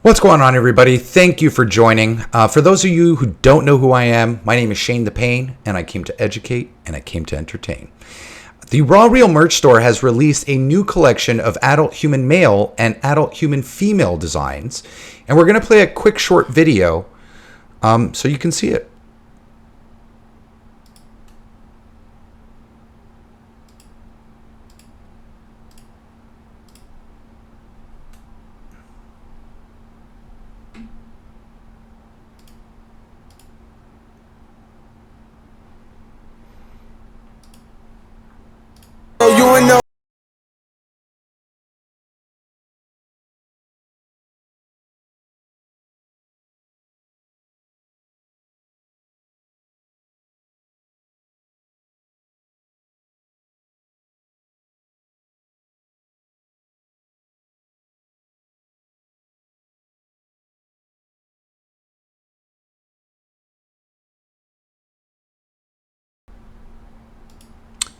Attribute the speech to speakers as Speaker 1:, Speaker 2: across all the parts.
Speaker 1: What's going on, everybody? Thank you for joining. For those of you who don't know who I am, my name is Shane the Pain, and I came to educate and I came to entertain. The Raw Real merch store has released a new collection of adult human male and adult human female designs, and we're going to play a quick short video so you can see it.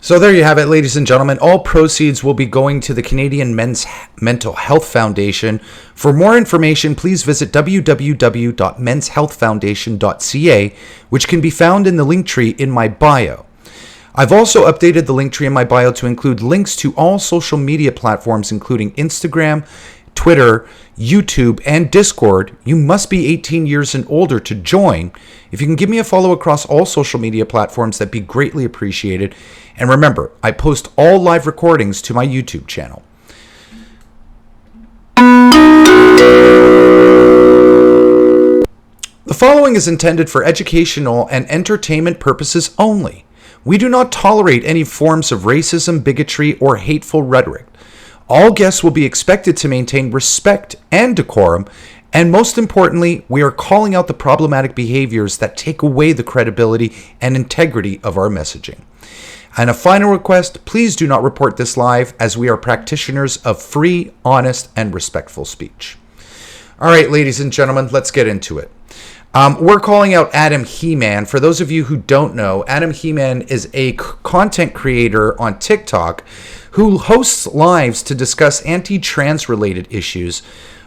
Speaker 1: So there you have it, ladies and gentlemen. All proceeds will be going to the Canadian Men's Mental Health Foundation. For more information, please visit www.menshealthfoundation.ca, which can be found in the link tree in my bio. I've also updated the link tree in my bio to include links to all social media platforms, including Instagram, Twitter, YouTube, and Discord. You must be 18 years and older to join. If you can give me a follow across all social media platforms, that'd be greatly appreciated. And remember, I post all live recordings to my YouTube channel. The following is intended for educational and entertainment purposes only. We do not tolerate any forms of racism, bigotry, or hateful rhetoric. All guests will be expected to maintain respect and decorum, and most importantly, we are calling out the problematic behaviors that take away the credibility and integrity of our messaging. And a final request, please do not report this live, as we are practitioners of free, honest, and respectful speech. All right, ladies and gentlemen, let's get into it. We're calling out Adam He-Man. For those of you who don't know, Adam He-Man is a content creator on TikTok who hosts lives to discuss anti-trans related issues,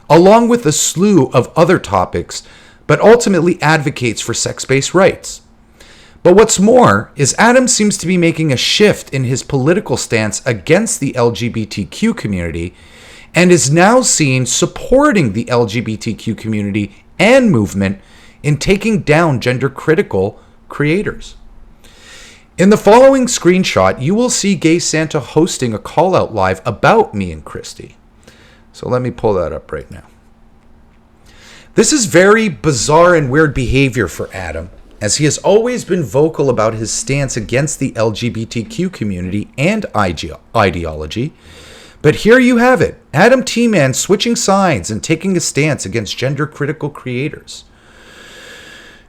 Speaker 1: along with a slew of other topics, but ultimately advocates for sex-based rights. But what's more is Adam seems to be making a shift in his political stance against the LGBTQ community, and is now seen supporting the LGBTQ community and movement in taking down gender-critical creators. In the following screenshot, you will see Gay Santa hosting a call-out live about me and Christy. So let me pull that up right now. This is very bizarre and weird behavior for Adam, as he has always been vocal about his stance against the LGBTQ community and ideology. But here you have it, Adam T-Man switching sides and taking a stance against gender-critical creators.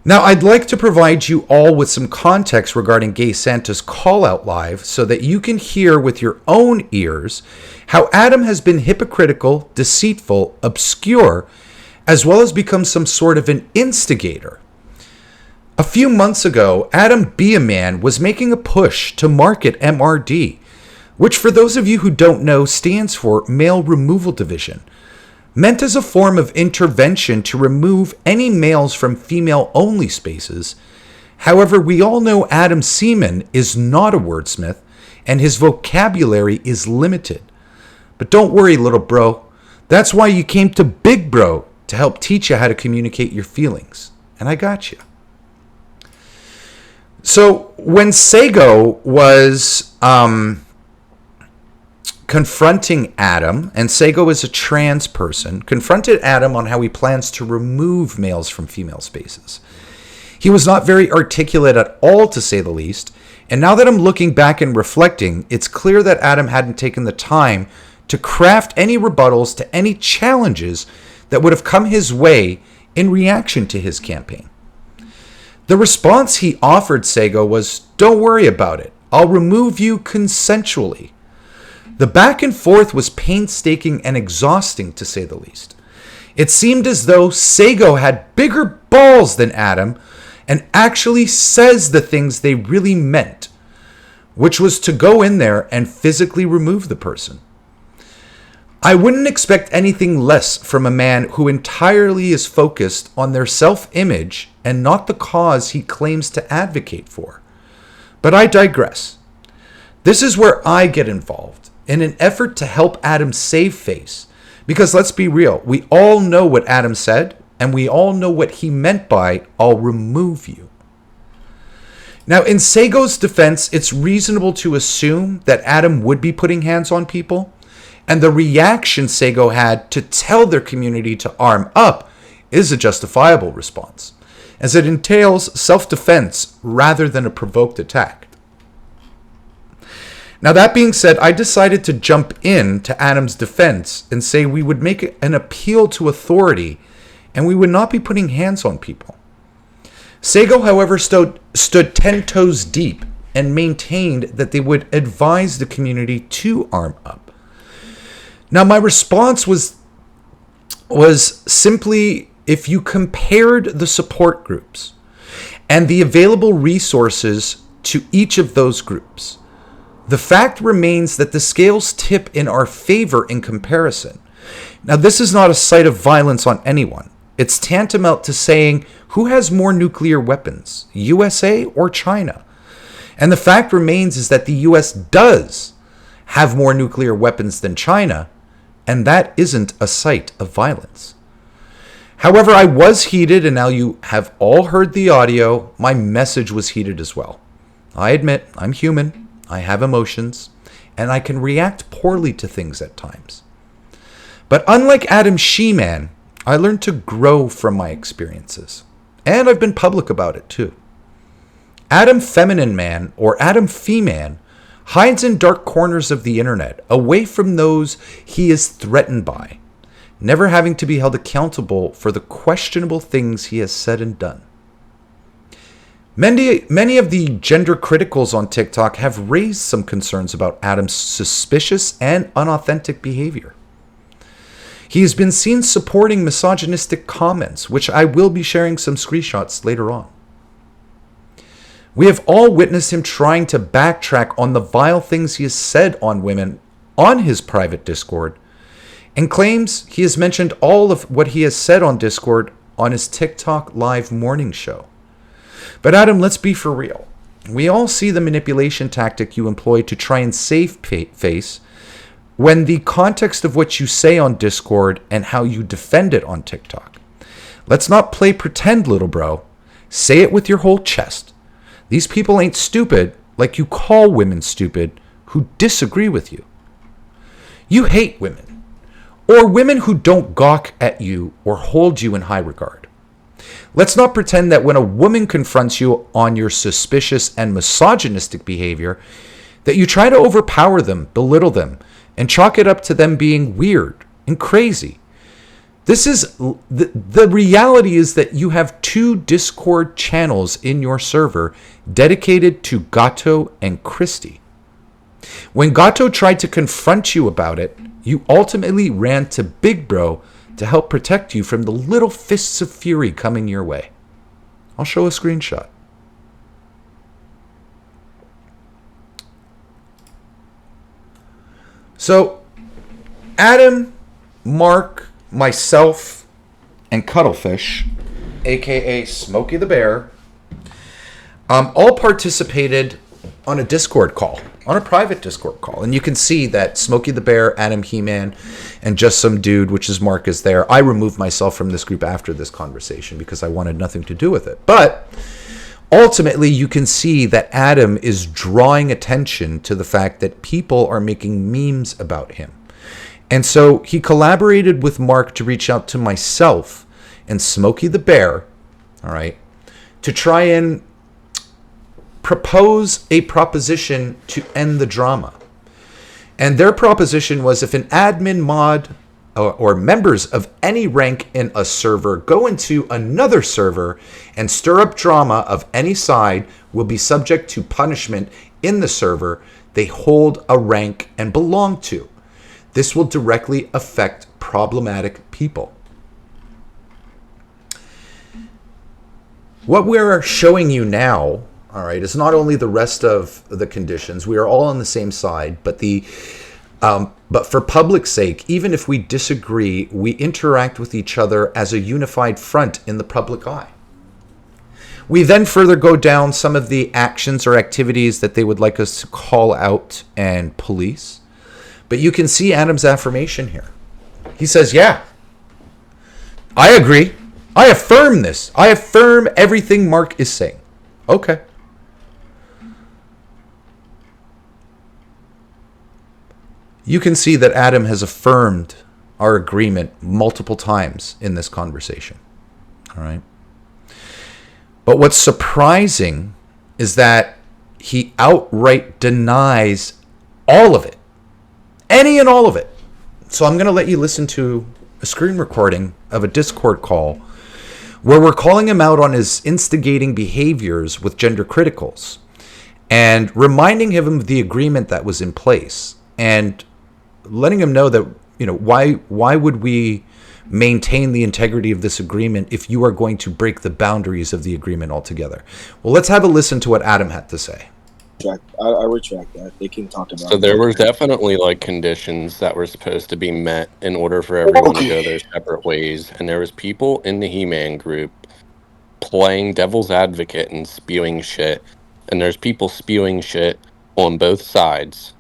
Speaker 1: Now, I'd like to provide you all with some context regarding Gay Santa's call-out live so that you can hear with your own ears how Adam has been hypocritical, deceitful, obscure, as well as become some sort of an instigator. A few months ago, Adam Be A Man was making a push to market MRD, which for those of you who don't know stands for Male Removal Division, meant as a form of intervention to remove any males from female-only spaces. However, we all know Adam Seaman is not a wordsmith, and his vocabulary is limited. But don't worry, little bro. That's why you came to Big Bro, to help teach you how to communicate your feelings. And I got you. So when Sego was confronting Adam, and Sego is a trans person, confronted Adam on how he plans to remove males from female spaces. He was not very articulate at all, to say the least, and now that I'm looking back and reflecting, it's clear that Adam hadn't taken the time to craft any rebuttals to any challenges that would have come his way in reaction to his campaign. The response he offered Sego was, "Don't worry about it. I'll remove you consensually." The back and forth was painstaking and exhausting, to say the least. It seemed as though Sego had bigger balls than Adam and actually says the things they really meant, which was to go in there and physically remove the person. I wouldn't expect anything less from a man who entirely is focused on their self-image and not the cause he claims to advocate for. But I digress. This is where I get involved in an effort to help Adam save face. Because let's be real, we all know what Adam said, and we all know what he meant by, "I'll remove you." Now, in Sego's defense, it's reasonable to assume that Adam would be putting hands on people, and the reaction Sego had to tell their community to arm up is a justifiable response, as it entails self-defense rather than a provoked attack. Now, that being said, I decided to jump in to Adam's defense and say we would make an appeal to authority and we would not be putting hands on people. Sego, however, stood 10 toes deep and maintained that they would advise the community to arm up. Now, my response was simply, if you compared the support groups and the available resources to each of those groups, the fact remains that the scales tip in our favor in comparison. Now, this is not a site of violence on anyone. It's tantamount to saying, who has more nuclear weapons, USA or China? And the fact remains is that the US does have more nuclear weapons than China, and that isn't a site of violence. However, I was heated, and now you have all heard the audio. My message was heated as well. I admit, I'm human. I have emotions, and I can react poorly to things at times. But unlike Adam She-Man, I learned to grow from my experiences. And I've been public about it too. Adam Feminine Man, or Adam Fe-Man, hides in dark corners of the internet, away from those he is threatened by, never having to be held accountable for the questionable things he has said and done. Many of the gender criticals on TikTok have raised some concerns about Adam's suspicious and unauthentic behavior. He has been seen supporting misogynistic comments, which I will be sharing some screenshots later on. We have all witnessed him trying to backtrack on the vile things he has said on women on his private Discord, and claims he has mentioned all of what he has said on Discord on his TikTok live morning show. But Adam, let's be for real. We all see the manipulation tactic you employ to try and save face when the context of what you say on Discord and how you defend it on TikTok. Let's not play pretend, little bro. Say it with your whole chest. These people ain't stupid like you call women stupid who disagree with you. You hate women, or women who don't gawk at you or hold you in high regard. Let's not pretend that when a woman confronts you on your suspicious and misogynistic behavior, that you try to overpower them, belittle them, and chalk it up to them being weird and crazy. This is the reality is that you have 2 Discord channels in your server dedicated to GATO and Christie. When GATO tried to confront you about it, you ultimately ran to Big Bro to help protect you from the little fists of fury coming your way. I'll show a screenshot. So, Adam, Mark, myself, and Cuttlefish, aka Smokey the Bear, all participated on a Discord call, on a private Discord call. And you can see that Smokey the Bear, Adam He-Man, and just some dude, which is Mark, is there. I removed myself from this group after this conversation because I wanted nothing to do with it. But ultimately, you can see that Adam is drawing attention to the fact that people are making memes about him. And so he collaborated with Mark to reach out to myself and Smokey the Bear, all right, to try and propose a proposition to end the drama. And their proposition was, if an admin, mod, or members of any rank in a server go into another server and stir up drama of any side, will be subject to punishment in the server they hold a rank and belong to. This will directly affect problematic people. What we're showing you now, all right, is not only the rest of the conditions. We are all on the same side, but the But for public's sake, even if we disagree, we interact with each other as a unified front in the public eye. We then further go down some of the actions or activities that they would like us to call out and police. But you can see Adam's affirmation here. He says, yeah, I agree. I affirm this. I affirm everything Mark is saying. Okay. You can see that Adam has affirmed our agreement multiple times in this conversation. All right. But what's surprising is that he outright denies all of it. Any and all of it. So I'm going to let you listen to a screen recording of a Discord call where we're calling him out on his instigating behaviors with gender criticals and reminding him of the agreement that was in place and letting him know that, you know, why would we maintain the integrity of this agreement if you are going to break the boundaries of the agreement altogether? Well, let's have a listen to what Adam had to say.
Speaker 2: I retract that. They can talk about it.
Speaker 3: So there were definitely like conditions that were supposed to be met in order for everyone to go their separate ways. And there was people in the He-Man group playing devil's advocate and spewing shit. And there's people spewing shit on both sides.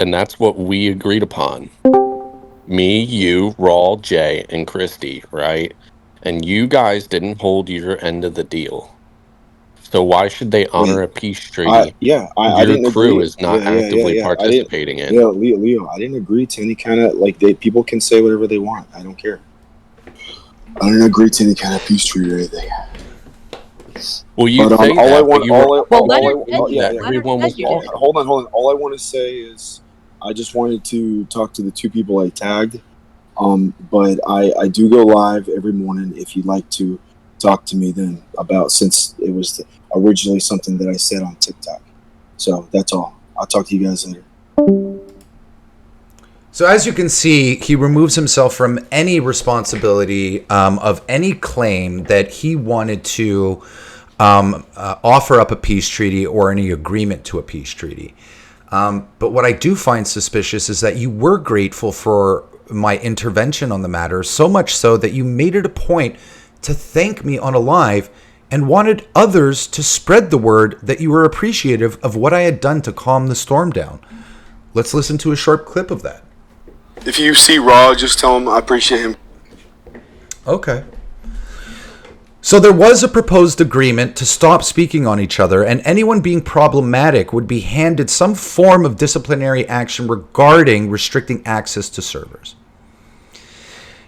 Speaker 3: And that's what we agreed upon. Me, you, Raw, Jay, and Christy, right? And you guys didn't hold your end of the deal. So why should they honor a peace treaty?
Speaker 2: I didn't
Speaker 3: Your crew
Speaker 2: agree.
Speaker 3: is not actively participating in.
Speaker 2: Leo, I didn't agree to any kind of, like, people can say whatever they want. I don't care. I didn't agree to any kind of peace treaty or anything.
Speaker 3: Well, you say
Speaker 2: all
Speaker 3: that,
Speaker 2: I want,
Speaker 3: everyone was talking.
Speaker 2: Hold on. All I want to say is, I just wanted to talk to the two people I tagged. But I do go live every morning if you'd like to talk to me then about, since it was originally something that I said on TikTok. So that's all. I'll talk to you guys later.
Speaker 1: So as you can see, he removes himself from any responsibility of any claim that he wanted to offer up a peace treaty or any agreement to a peace treaty. But what I do find suspicious is that you were grateful for my intervention on the matter, so much so that you made it a point to thank me on a live and wanted others to spread the word that you were appreciative of what I had done to calm the storm down. Let's listen to a short clip of that.
Speaker 2: If you see Raw, just tell him I appreciate him.
Speaker 1: Okay. So there was a proposed agreement to stop speaking on each other, and anyone being problematic would be handed some form of disciplinary action regarding restricting access to servers.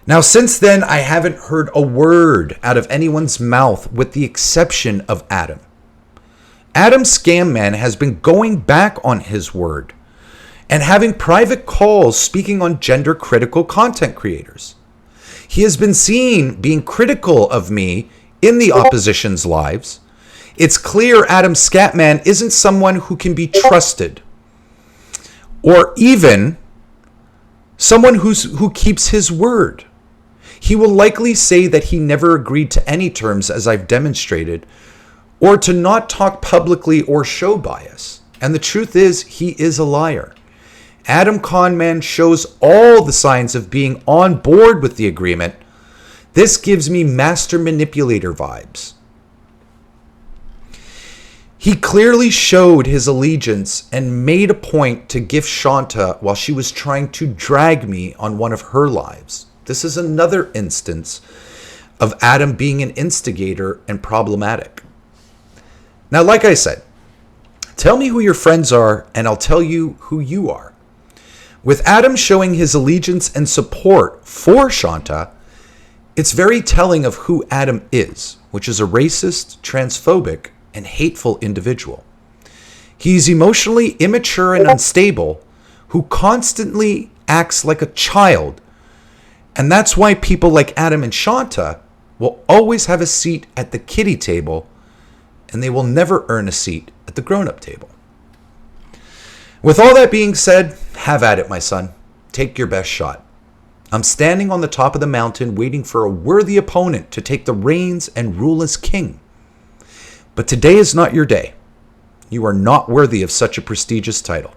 Speaker 1: Now, since then, I haven't heard a word out of anyone's mouth with the exception of Adam. Adam Scamman has been going back on his word and having private calls speaking on gender-critical content creators. He has been seen being critical of me in the opposition's lives. It's clear Adam Scatman isn't someone who can be trusted, or even someone who keeps his word. He will likely say that he never agreed to any terms, as I've demonstrated, or to not talk publicly or show bias. And the truth is, he is a liar. Adam Conman shows all the signs of being on board with the agreement. This gives me master manipulator vibes. He clearly showed his allegiance and made a point to gift Shanta while she was trying to drag me on one of her lives. This is another instance of Adam being an instigator and problematic. Now, like I said, tell me who your friends are and I'll tell you who you are. With Adam showing his allegiance and support for Shanta, it's very telling of who Adam is, which is a racist, transphobic, and hateful individual. He's emotionally immature and unstable, who constantly acts like a child, and that's why people like Adam and Shanta will always have a seat at the kiddie table, and they will never earn a seat at the grown-up table. With all that being said, have at it, my son. Take your best shot. I'm standing on the top of the mountain waiting for a worthy opponent to take the reins and rule as king. But today is not your day. You are not worthy of such a prestigious title.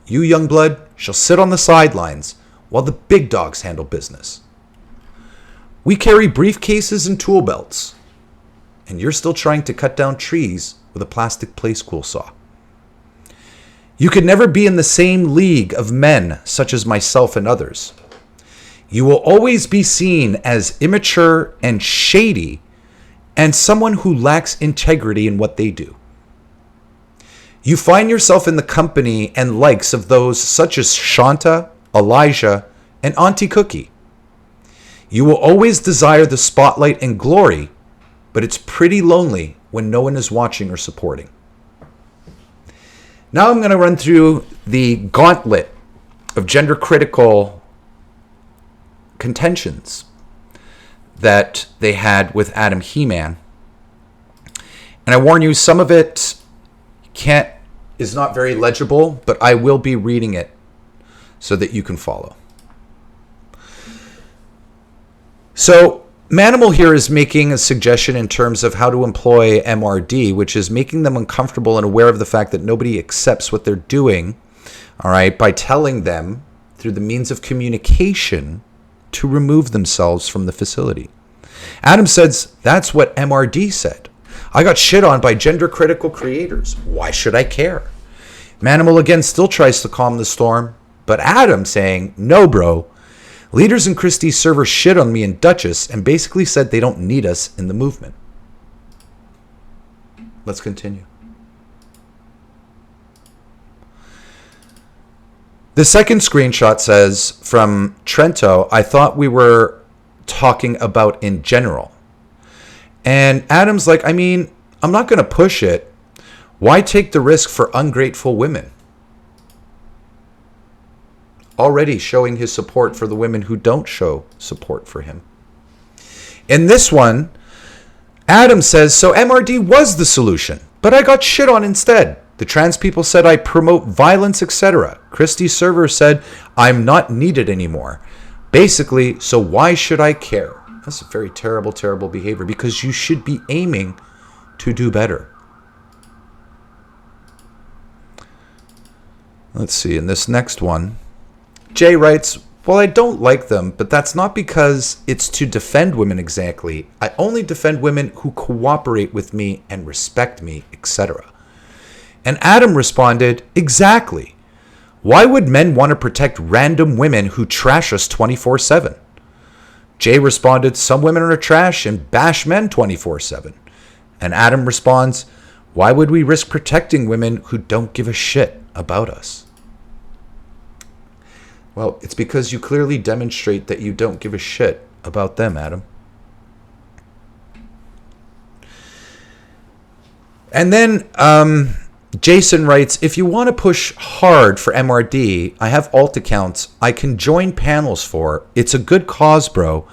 Speaker 1: You, young blood, shall sit on the sidelines while the big dogs handle business. We carry briefcases and tool belts, and you're still trying to cut down trees with a plastic play school saw. You could never be in the same league of men such as myself and others. You will always be seen as immature and shady and someone who lacks integrity in what they do. You find yourself in the company and likes of those such as Shanta, Elijah, and Auntie Cookie. You will always desire the spotlight and glory, but it's pretty lonely when no one is watching or supporting. Now I'm going to run through the gauntlet of gender-critical contentions that they had with Adam He-Man. And I warn you, some of it is not very legible, but I will be reading it so that you can follow. So Manimal here is making a suggestion in terms of how to employ MRD, which is making them uncomfortable and aware of the fact that nobody accepts what they're doing, all right, by telling them through the means of communication to remove themselves from the facility. Adam says, that's what MRD said. I got shit on by gender-critical creators. Why should I care? Manimal again still tries to calm the storm, but Adam saying, no, bro. Leaders in Christie's server shit on me and Duchess and basically said they don't need us in the movement. Let's continue. The second screenshot says, from Trento, I thought we were talking about in general. And Adam's like, I mean, I'm not going to push it. Why take the risk for ungrateful women? Already showing his support for the women who don't show support for him. In this one, Adam says, so MRD was the solution, but I got shit on instead. The trans people said I promote violence, etc. Christie's server said I'm not needed anymore. Basically, so why should I care? That's a very terrible, terrible behavior because you should be aiming to do better. Let's see, in this next one, Jay writes, well, I don't like them, but that's not because it's to defend women exactly. I only defend women who cooperate with me and respect me, etc. And Adam responded, exactly. Why would men want to protect random women who trash us 24/7? Jay responded, some women are trash and bash men 24/7. And Adam responds, why would we risk protecting women who don't give a shit about us? Well, it's because you clearly demonstrate that you don't give a shit about them, Adam. And then Jason writes, if you want to push hard for MRD, I have alt accounts I can join panels for. It's a good cause, bro.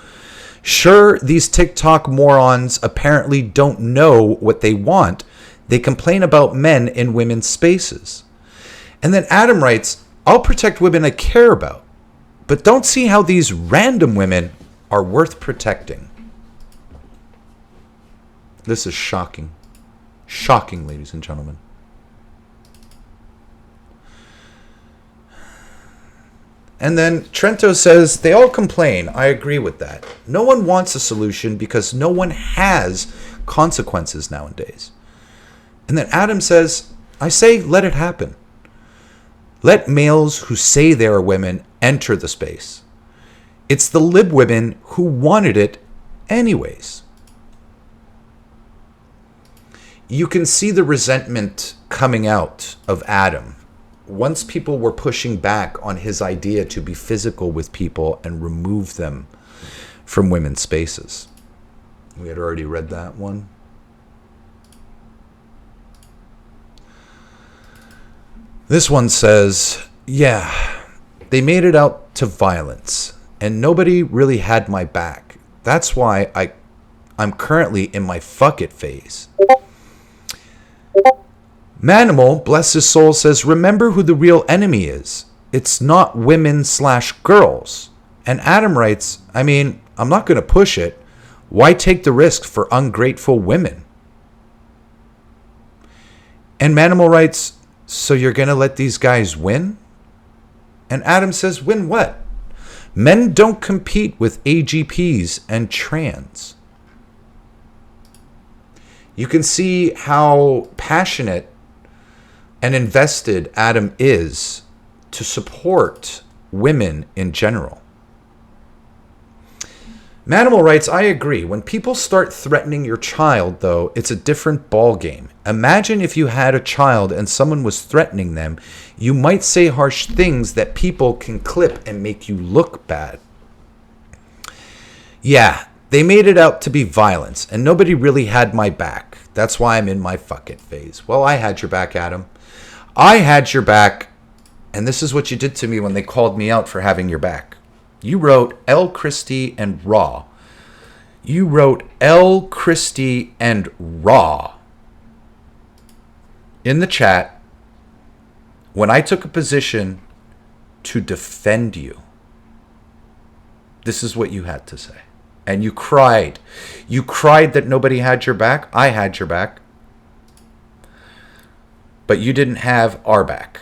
Speaker 1: Sure, these TikTok morons apparently don't know what they want. They complain about men in women's spaces. And then Adam writes, I'll protect women I care about, but don't see how these random women are worth protecting. This is shocking. Shocking, ladies and gentlemen. And then Trento says, they all complain. I agree with that. No one wants a solution because no one has consequences nowadays. And then Adam says, I say let it happen. Let males who say they are women enter the space. It's the lib women who wanted it anyways. You can see the resentment coming out of Adam once people were pushing back on his idea to be physical with people and remove them from women's spaces. We had already read that one. This one says, yeah, they made it out to violence and nobody really had my back. That's why I'm currently in my fuck it phase. Manimal, bless his soul, says, remember who the real enemy is. It's not women/girls. And Adam writes, I mean, I'm not going to push it. Why take the risk for ungrateful women? And Manimal writes, so you're going to let these guys win? And Adam says, win what? Men don't compete with AGPs and trans. You can see how passionate and invested Adam is to support women in general. Manimal writes, I agree. When people start threatening your child, though, it's a different ballgame. Imagine if you had a child and someone was threatening them, you might say harsh things that people can clip and make you look bad. Yeah, they made it out to be violence, and nobody really had my back. That's why I'm in my fuck it phase. Well, I had your back, Adam. I had your back, and this is what you did to me when they called me out for having your back. You wrote L. Christie and Raw. You wrote L. Christie and Raw in the chat when I took a position to defend you. This is what you had to say. And you cried. You cried that nobody had your back. I had your back. But you didn't have our back.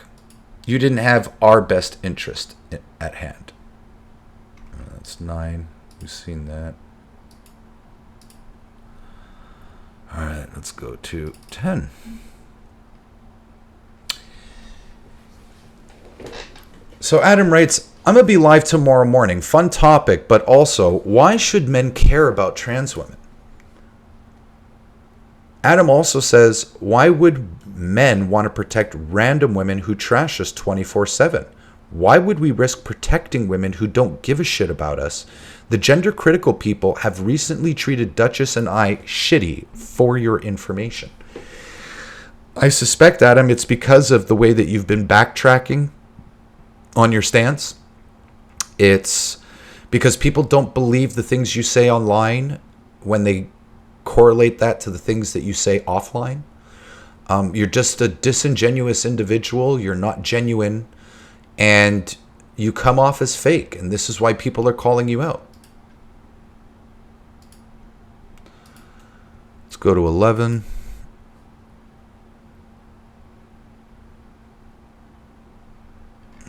Speaker 1: You didn't have our best interest at hand. That's 9. We've seen that. All right, let's go to 10. So Adam writes, I'm going to be live tomorrow morning. Fun topic, but also, why should men care about trans women? Adam also says, why would men want to protect random women who trash us 24/7? Why would we risk protecting women who don't give a shit about us? The gender critical people have recently treated Duchess and I shitty, for your information. I suspect, Adam, it's because of the way that you've been backtracking on your stance. It's because people don't believe the things you say online when they correlate that to the things that you say offline. You're just a disingenuous individual. You're not genuine. And you come off as fake. And this is why people are calling you out. Let's go to 11.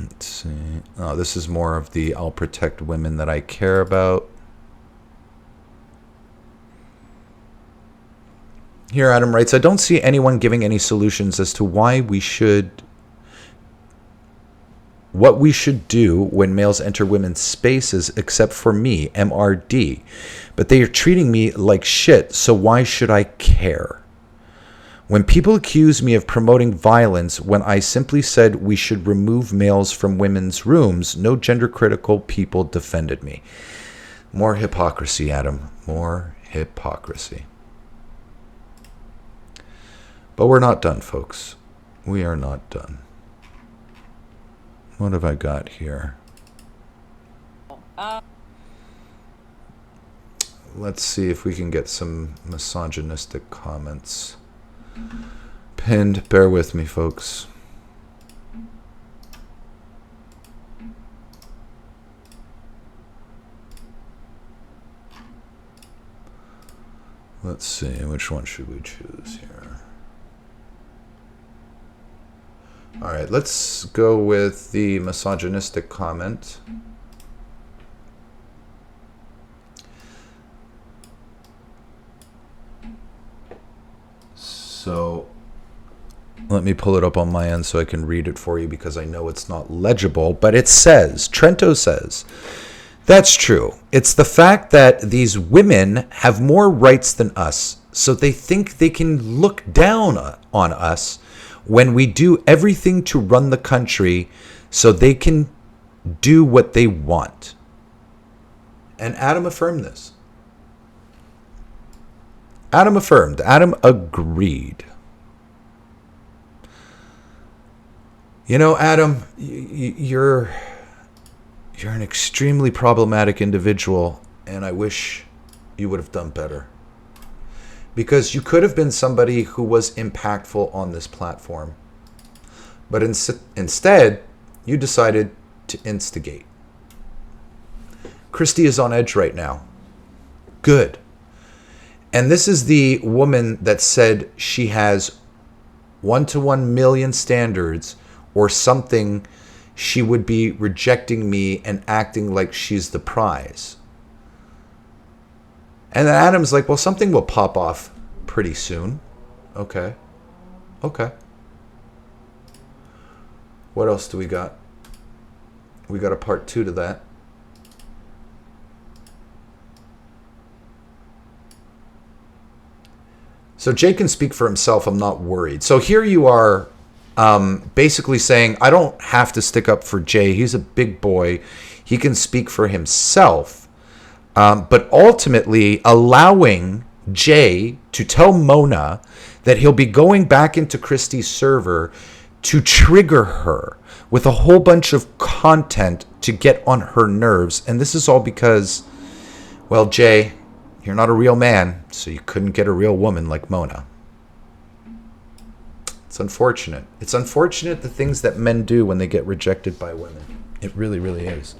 Speaker 1: Let's see. Oh, this is more of the I'll protect women that I care about. Here, Adam writes, I don't see anyone giving any solutions as to what we should do when males enter women's spaces, except for me, MRD. But they are treating me like shit, so why should I care? When people accuse me of promoting violence when I simply said we should remove males from women's rooms, no gender critical people defended me. More hypocrisy, Adam. More hypocrisy. But we're not done, folks. We are not done. What have I got here? Let's see if we can get some misogynistic comments pinned. Bear with me, folks. Let's see, which one should we choose here? All right, let's go with the misogynistic comment. So let me pull it up on my end so I can read it for you because I know it's not legible, but it says, Trento says, that's true. It's the fact that these women have more rights than us, so they think they can look down on us when we do everything to run the country so they can do what they want. And Adam affirmed this. Adam affirmed. Adam agreed. You know, Adam, you're an extremely problematic individual, and I wish you would have done better. Because you could have been somebody who was impactful on this platform. But instead, you decided to instigate. Christy is on edge right now. Good. And this is the woman that said she has 1-to-1 million standards or something. she would be rejecting me and acting like she's the prize. And then Adam's like, well, something will pop off pretty soon. Okay. What else do we got? We got a part 2 to that. So Jay can speak for himself. I'm not worried. So here you are basically saying, I don't have to stick up for Jay. He's a big boy. He can speak for himself. But ultimately allowing Jay to tell Mona that he'll be going back into Christie's server to trigger her with a whole bunch of content to get on her nerves. And this is all because, well, Jay, you're not a real man, so you couldn't get a real woman like Mona. It's unfortunate. It's unfortunate the things that men do when they get rejected by women. It really, really is.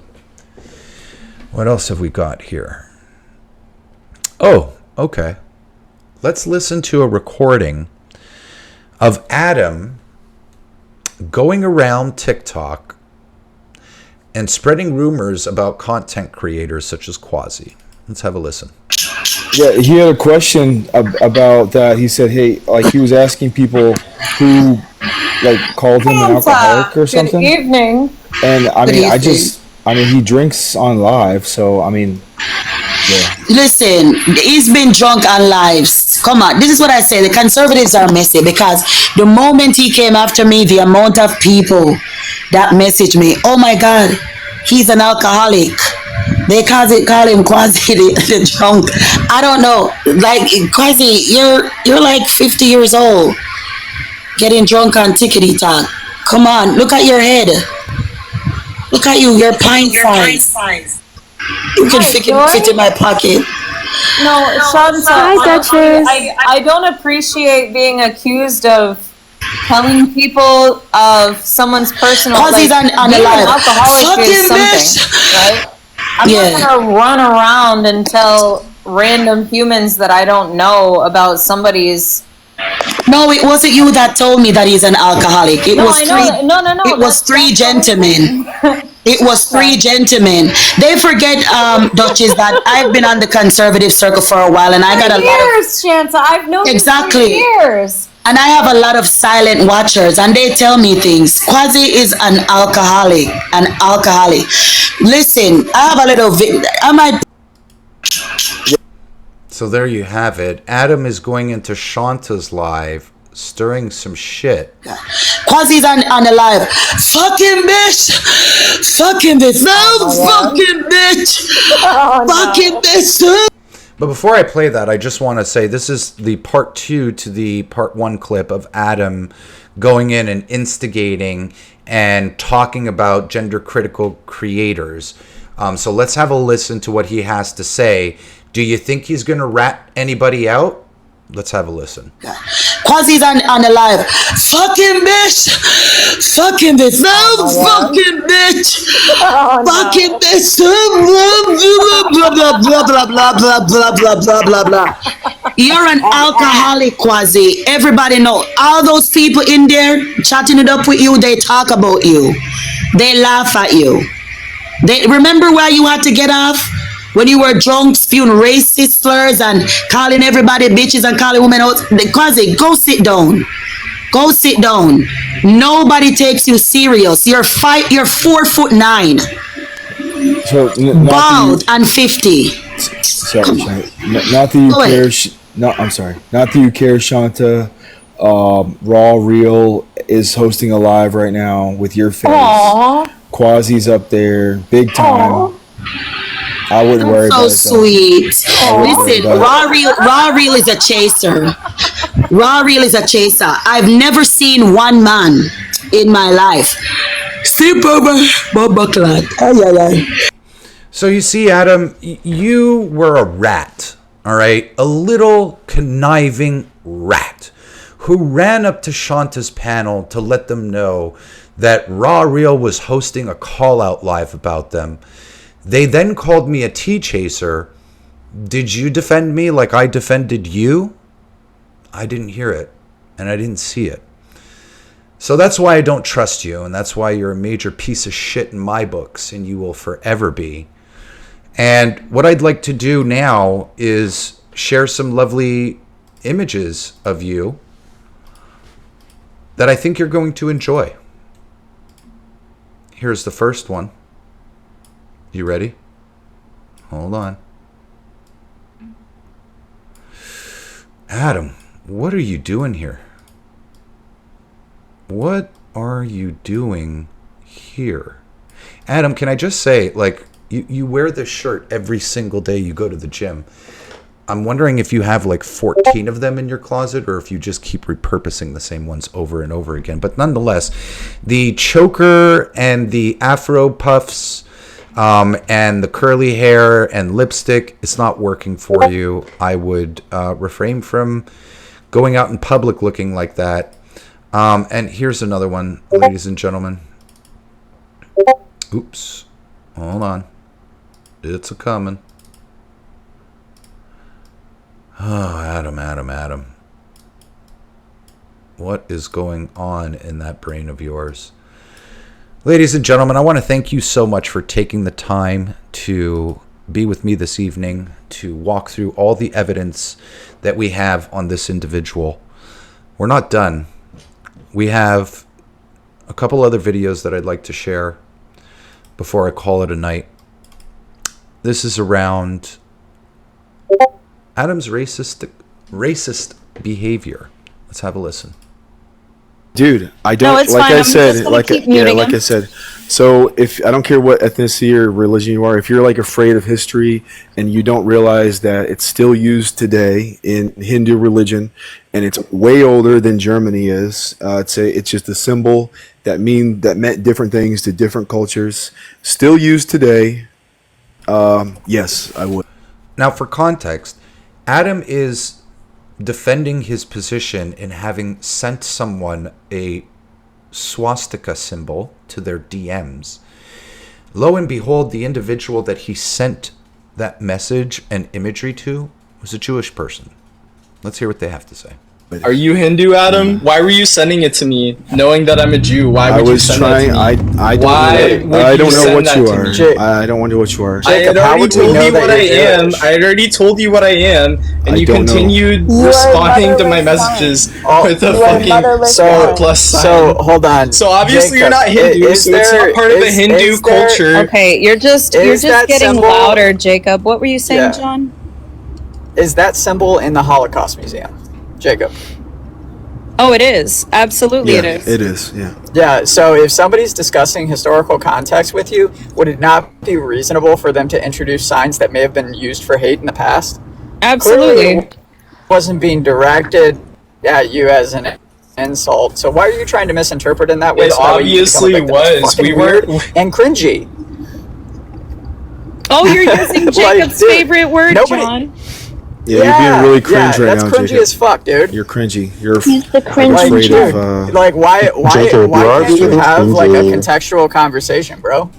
Speaker 1: What else have we got here? Oh, okay. Let's listen to a recording of Adam going around TikTok and spreading rumors about content creators such as Quasi. Let's have a listen.
Speaker 2: Yeah, he had a question about that. He said, hey, like he was asking people who like called him an alcoholic or something.
Speaker 4: Good evening.
Speaker 2: And I mean, he drinks on live, so I mean, yeah.
Speaker 5: Listen, he's been drunk on lives. Come on, this is what I say. The conservatives are messy because the moment he came after me, the amount of people that messaged me, oh my God, he's an alcoholic. They call him Quasi the drunk. I don't know. Like Quasi, you're like 50 years old, getting drunk on tickety talk. Come on, look at your head. Look at you, you're pint size. You can fit in my pocket.
Speaker 4: No, Shanta, I don't appreciate being accused of telling people of someone's personal life.
Speaker 5: Because he's on the live.
Speaker 4: Alcoholic is something, right? I'm not going to run around and tell random humans that I don't know about somebody's...
Speaker 5: No, it wasn't you that told me that he's an alcoholic. It was three gentlemen. It was three gentlemen. They forget, Duchess, that I've been on the conservative circle for a while, and I got a lot of
Speaker 4: years, Shanta. I've known
Speaker 5: exactly
Speaker 4: you for years.
Speaker 5: And I have a lot of silent watchers, and they tell me things. Quasi is an alcoholic. Listen, I have a little.
Speaker 1: So there you have it. Adam is going into Shanta's live, stirring some shit.
Speaker 5: Quasi's on the live. Fucking bitch. Fucking bitch. No, fucking bitch. Fucking bitch.
Speaker 1: But before I play that, I just want to say this is the part 2 to the part 1 clip of Adam going in and instigating and talking about gender critical creators. So let's have a listen to what he has to say. Do you think he's going to rat anybody out? Let's have a listen.
Speaker 5: Quasi's on the live. Fucking bitch. Fucking bitch. No, fucking bitch. Fucking bitch. Blah, blah, blah, blah, blah, blah, blah, blah, blah, blah, blah. You're an alcoholic, Quasi. Everybody know. All those people in there chatting it up with you, they talk about you. They laugh at you. They remember where you had to get off? When you were drunk, spewing racist slurs and calling everybody bitches and calling women out. Quasi, go sit down. Go sit down. Nobody takes you serious. You're 4'9".
Speaker 2: So,
Speaker 5: bald and 50.
Speaker 2: Sorry, not that you care. I'm sorry. Not that you care, Shanta. Raw Real is hosting a live right now with your face.
Speaker 4: Aww.
Speaker 2: Quasi's up there, big time.
Speaker 4: Aww.
Speaker 2: I wouldn't worry about it.
Speaker 5: So sweet. Listen, Raw Real is a chaser. Raw Real is a chaser. I've never seen one man in my life.
Speaker 1: So you see, Adam, you were a rat, all right? A little conniving rat who ran up to Shanta's panel to let them know that Raw Real was hosting a call-out live about them. They then called me a tea chaser. Did you defend me like I defended you? I didn't hear it, and I didn't see it. So that's why I don't trust you, and that's why you're a major piece of shit in my books, and you will forever be. And what I'd like to do now is share some lovely images of you that I think you're going to enjoy. Here's the first one. You ready? Hold on. Adam, what are you doing here? What are you doing here? Adam, can I just say, like, you wear this shirt every single day you go to the gym. I'm wondering if you have like 14 of them in your closet or if you just keep repurposing the same ones over and over again. But nonetheless, the choker and the afro puffs and the curly hair and lipstick, it's not working for you. I would refrain from going out in public looking like that. And here's another one, ladies and gentlemen. Oops. Hold on. It's a coming. Oh, Adam. What is going on in that brain of yours? Ladies and gentlemen, I want to thank you so much for taking the time to be with me this evening, to walk through all the evidence that we have on this individual. We're not done. We have a couple other videos that I'd like to share before I call it a night. This is around Adam's racist behavior. Let's have a listen.
Speaker 6: Dude, I don't,
Speaker 4: No, it's
Speaker 6: like
Speaker 4: fine.
Speaker 6: I
Speaker 4: I'm
Speaker 6: said,
Speaker 4: just gonna
Speaker 6: like
Speaker 4: keep muting
Speaker 6: like
Speaker 4: him.
Speaker 6: I said. So if I don't care what ethnicity or religion you are, if you're like afraid of history and you don't realize that it's still used today in Hindu religion, and it's way older than Germany is, it's just a symbol that meant different things to different cultures, still used today. Yes, I would.
Speaker 1: Now, for context, Adam is defending his position in having sent someone a swastika symbol to their DMs. Lo and behold, the individual that he sent that message and imagery to was a Jewish person. Let's hear what they have to say.
Speaker 7: Are you Hindu, Adam? Why were you sending it to me, knowing that I'm a Jew? Why would you send it to me?
Speaker 6: I don't
Speaker 7: Why
Speaker 6: know.
Speaker 7: would
Speaker 6: I
Speaker 7: you
Speaker 6: don't know
Speaker 7: send
Speaker 6: what
Speaker 7: that
Speaker 6: you
Speaker 7: to
Speaker 6: are.
Speaker 7: me?
Speaker 6: I don't wonder what you are.
Speaker 7: I had
Speaker 5: Jacob, how
Speaker 7: already
Speaker 5: would we
Speaker 7: told
Speaker 5: know
Speaker 7: you
Speaker 5: that
Speaker 7: what I
Speaker 5: you're
Speaker 7: am.
Speaker 5: Jewish?
Speaker 7: I had already told you what I am, and
Speaker 6: I
Speaker 7: you
Speaker 6: don't know.
Speaker 7: continued
Speaker 8: You are
Speaker 7: responding to my
Speaker 8: motherless
Speaker 7: messages
Speaker 5: Oh,
Speaker 7: with a
Speaker 8: You are
Speaker 7: fucking
Speaker 8: motherless
Speaker 5: So,
Speaker 7: plus sign.
Speaker 5: so hold on.
Speaker 7: So obviously you're
Speaker 5: Jacob,
Speaker 7: not Hindu,
Speaker 5: is
Speaker 7: so it's
Speaker 5: there-
Speaker 7: not part of the
Speaker 5: is-
Speaker 7: Hindu
Speaker 5: is there-
Speaker 7: culture.
Speaker 4: Okay, you're just
Speaker 5: Is that
Speaker 4: getting
Speaker 5: symbol-
Speaker 4: louder, Jacob. What were you saying,
Speaker 5: Yeah.
Speaker 4: John?
Speaker 5: Is that symbol in the Holocaust Museum, Jacob?
Speaker 4: Oh, it is. Absolutely,
Speaker 6: Yeah,
Speaker 4: it is.
Speaker 6: it is. Yeah.
Speaker 5: Yeah, so if somebody's discussing historical context with you, would it not be reasonable for them to introduce signs that may have been used for hate in the past?
Speaker 4: Absolutely.
Speaker 5: Clearly, it wasn't being directed at you as an insult. So why are you trying to misinterpret in that way?
Speaker 7: It
Speaker 5: so that way you become a
Speaker 7: obviously
Speaker 5: victim? It's
Speaker 7: was.
Speaker 5: fucking
Speaker 7: We
Speaker 5: weird
Speaker 7: weren't-
Speaker 5: and cringy.
Speaker 4: Oh, you're using
Speaker 5: Like,
Speaker 4: Jacob's
Speaker 5: dude,
Speaker 4: favorite word,
Speaker 5: nobody-
Speaker 4: John.
Speaker 6: Yeah, you're being really cringe right
Speaker 5: that's
Speaker 6: now,
Speaker 5: cringy
Speaker 6: Jacob.
Speaker 5: as fuck, dude.
Speaker 6: You're cringy. You're
Speaker 8: He's the
Speaker 6: afraid
Speaker 8: cringy
Speaker 5: dude,
Speaker 6: of.
Speaker 5: like why
Speaker 9: Jacob,
Speaker 5: why
Speaker 9: you are
Speaker 5: can't you
Speaker 9: being
Speaker 5: have like a
Speaker 9: cringy.
Speaker 5: contextual conversation, bro?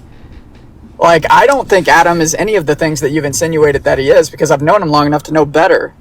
Speaker 5: Like I don't think Adam is any of the things that you've insinuated that he is, because I've known him long enough to know better.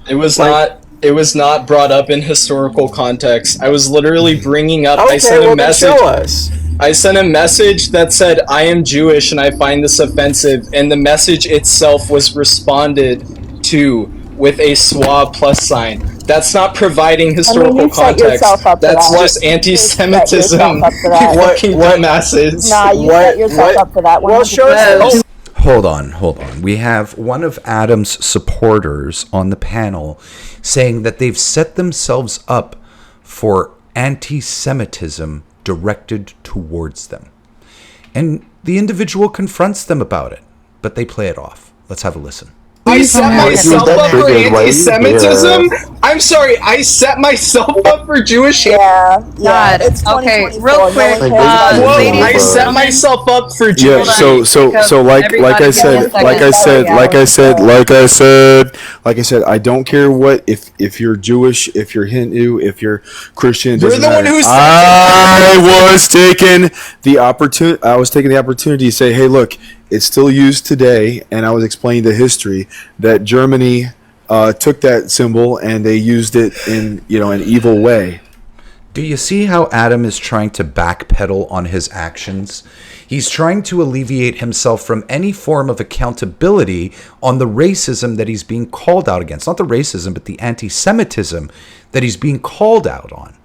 Speaker 7: It was
Speaker 5: Like-
Speaker 7: not. It was not brought up in historical context. I was literally bringing up. I
Speaker 5: Okay,
Speaker 7: sent
Speaker 5: well
Speaker 7: a
Speaker 5: then
Speaker 7: message.
Speaker 5: show us.
Speaker 7: I sent a message that said, I am Jewish and I find this offensive, and the message itself was responded to with a swab plus sign. That's not providing historical
Speaker 8: you set
Speaker 7: context.
Speaker 8: yourself up for
Speaker 7: That's
Speaker 8: that.
Speaker 7: just
Speaker 8: You
Speaker 7: anti-Semitism.
Speaker 8: set yourself up for that.
Speaker 7: You fucking
Speaker 5: What-
Speaker 7: dumbasses.
Speaker 8: Nah, you
Speaker 5: What-
Speaker 8: set yourself
Speaker 5: what-
Speaker 8: up for that.
Speaker 5: well, show us.
Speaker 8: 100%.
Speaker 1: Hold on. We have one of Adam's supporters on the panel saying that they've set themselves up for anti-Semitism directed towards them. And the individual confronts them about it, but they play it off. Let's have a listen.
Speaker 7: I set myself
Speaker 9: that
Speaker 7: up for
Speaker 9: triggered, why are you
Speaker 7: anti-Semitism?
Speaker 9: here?
Speaker 7: I'm sorry, I set myself up for Jewish hate.
Speaker 8: Yeah,
Speaker 4: God.
Speaker 8: it's
Speaker 4: Okay,
Speaker 8: 2024.
Speaker 4: real
Speaker 8: No one
Speaker 4: quick,
Speaker 8: cares
Speaker 9: Like,
Speaker 8: about
Speaker 9: this
Speaker 7: Whoa,
Speaker 9: is
Speaker 8: you.
Speaker 4: ladies
Speaker 7: I
Speaker 4: and
Speaker 7: set
Speaker 4: gentlemen.
Speaker 7: myself up for
Speaker 6: Yeah.
Speaker 7: Jewish
Speaker 6: So like
Speaker 4: Everybody,
Speaker 6: I said, like I said, I don't care what if you're Jewish, if you're Hindu, if you're Christian. It
Speaker 7: You're
Speaker 6: doesn't
Speaker 7: the one
Speaker 6: matter.
Speaker 7: who said
Speaker 6: I was taking the opportunity to say, hey, look, it's still used today, and I was explaining the history that Germany took that symbol and they used it in an evil way.
Speaker 1: Do you see how Adam is trying to backpedal on his actions? He's trying to alleviate himself from any form of accountability on the racism that he's being called out against. Not the racism, but the anti-Semitism that he's being called out on.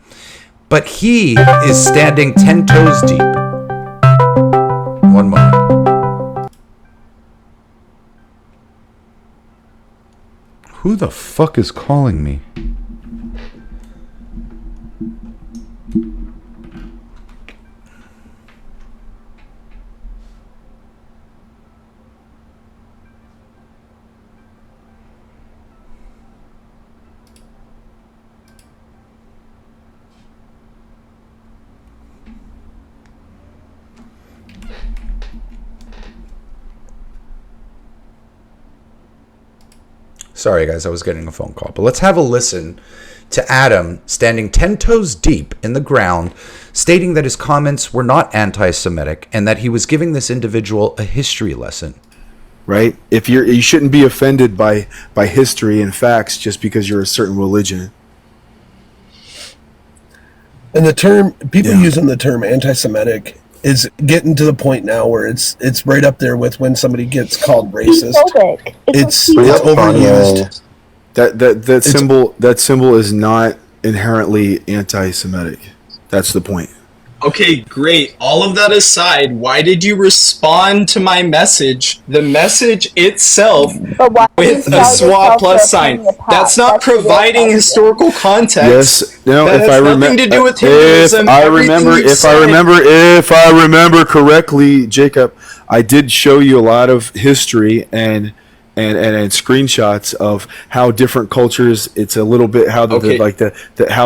Speaker 1: But he is standing 10 toes deep. One moment. Who the fuck is calling me? Sorry, guys, I was getting a phone call. But let's have a listen to Adam standing 10 toes deep in the ground, stating that his comments were not anti-Semitic and that he was giving this individual a history lesson.
Speaker 6: Right? If you shouldn't be offended by history and facts just because you're a certain religion.
Speaker 8: And the term, people using the term anti-Semitic is getting to the point now where it's right up there with when somebody gets called racist. It's overused.
Speaker 6: That symbol is not inherently anti-Semitic. That's the point.
Speaker 7: Okay, great. All of that aside, why did you respond to my message, the message itself, with a SWA plus sign? That's not providing historical context.
Speaker 6: Yes, no.
Speaker 7: That has nothing to do with Hinduism.
Speaker 6: If I remember correctly, Jacob, I did show you a lot of history and screenshots of how different cultures. It's a little bit how how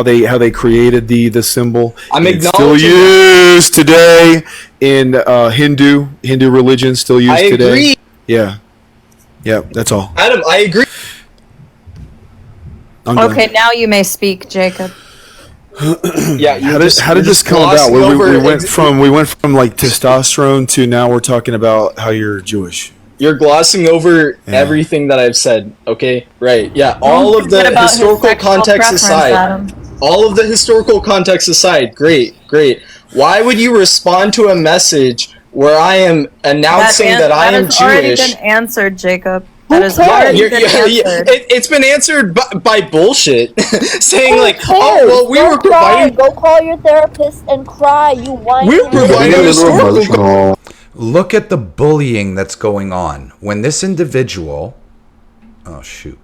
Speaker 6: they created the symbol.
Speaker 7: It's
Speaker 6: still used today in Hindu religion. Still used today. I agree. Yeah. That's all.
Speaker 7: Adam, I agree.
Speaker 4: Okay, now you may speak, Jacob.
Speaker 7: Yeah.
Speaker 6: How did this come about? We went from like testosterone to now we're talking about how you're Jewish.
Speaker 7: You're glossing over everything that I've said, okay? Right, yeah. All of the historical context aside. All of the historical context aside, great. Why would you respond to a message where I am announcing that I am Jewish?
Speaker 4: That has already been answered, Jacob. That has already been answered.
Speaker 7: It's been answered by bullshit. Saying like, oh, well, we were providing...
Speaker 9: Go call your therapist and cry, you whiny...
Speaker 7: We were providing historical...
Speaker 1: Look at the bullying that's going on. When this individual... Oh, shoot.